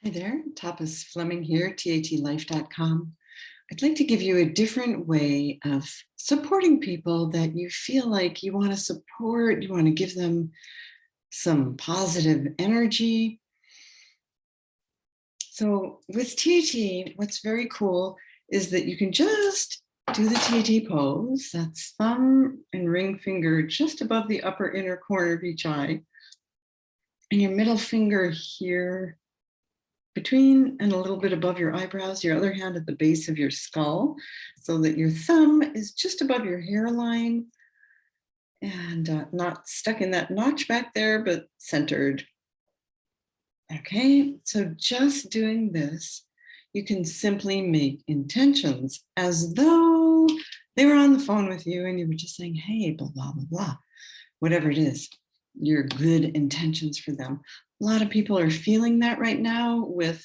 Hi there, Tapas Fleming here, tatlife.com. I'd like to give you a different way of supporting people that you feel like you want to support, you want to give them some positive energy. So with TAT, what's very cool is that you can just do the TAT pose, that's thumb and ring finger just above the upper inner corner of each eye, and your middle finger here between and a little bit above your eyebrows, your other hand at the base of your skull, so that your thumb is just above your hairline and not stuck in that notch back there, but centered. Okay, so just doing this, you can simply make intentions as though they were on the phone with you and you were just saying, hey, blah, blah, blah, blah, whatever it is, your good intentions for them. A lot of people are feeling that right now with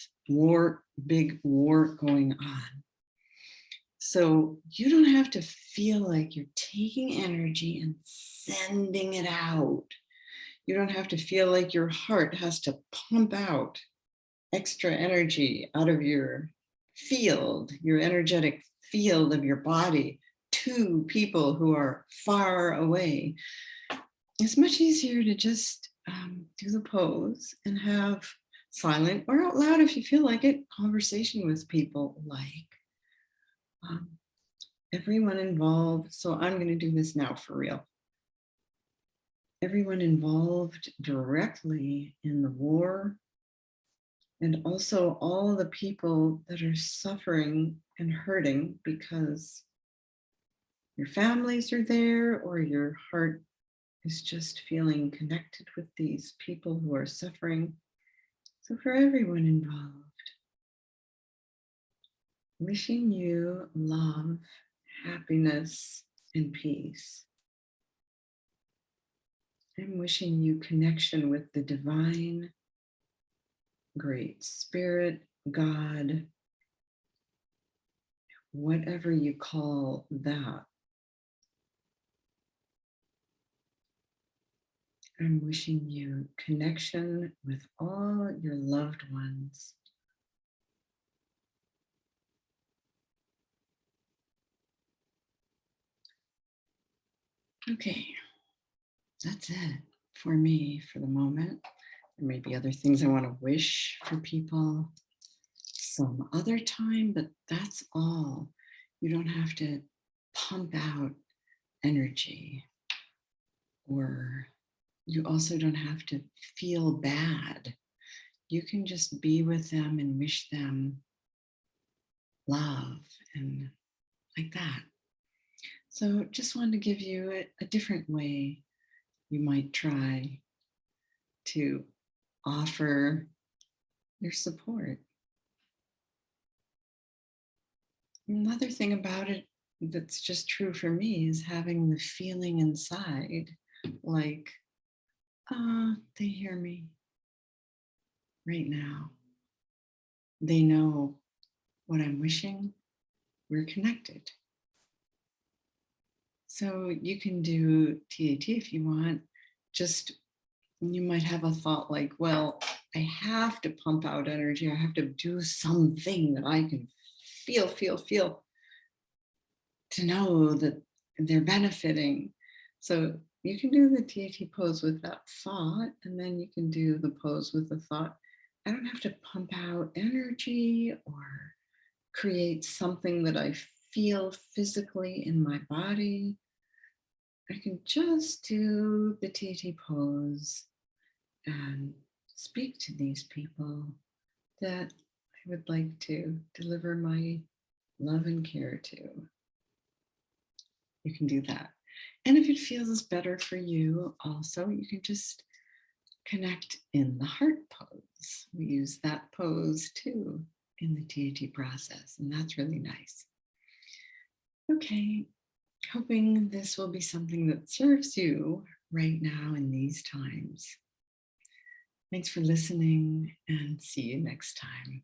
big war going on. So you don't have to feel like you're taking energy and sending it out. You don't have to feel like your heart has to pump out extra energy out of your field, your energetic field of your body to people who are far away. It's much easier to just do the pose and have silent or out loud, if you feel like it, conversation with people like everyone involved. So I'm going to do this now for real. Everyone involved directly in the war, and also all the people that are suffering and hurting because your families are there or your heart is just feeling connected with these people who are suffering. So for everyone involved, wishing you love, happiness, and peace. I'm wishing you connection with the divine, great spirit, God, whatever you call that. I'm wishing you connection with all your loved ones. Okay, that's it for me for the moment. There may be other things I want to wish for people some other time, but that's all. You don't have to pump out energy, or you also don't have to feel bad. You can just be with them and wish them love and like that. So just wanted to give you a different way you might try to offer your support. Another thing about it that's just true for me is having the feeling inside like, they hear me right now. They know what I'm wishing. We're connected. So you can do TAT if you want. Just, you might have a thought like, well, I have to pump out energy. I have to do something that I can feel to know that they're benefiting. So you can do the TAT pose with that thought, and then you can do the pose with the thought, I don't have to pump out energy or create something that I feel physically in my body. I can just do the TAT pose and speak to these people that I would like to deliver my love and care to. You can do that. And if it feels better for you, also, you can just connect in the heart pose. We use that pose too in the TAT process, and that's really nice. Okay, hoping this will be something that serves you right now in these times. Thanks for listening, and see you next time.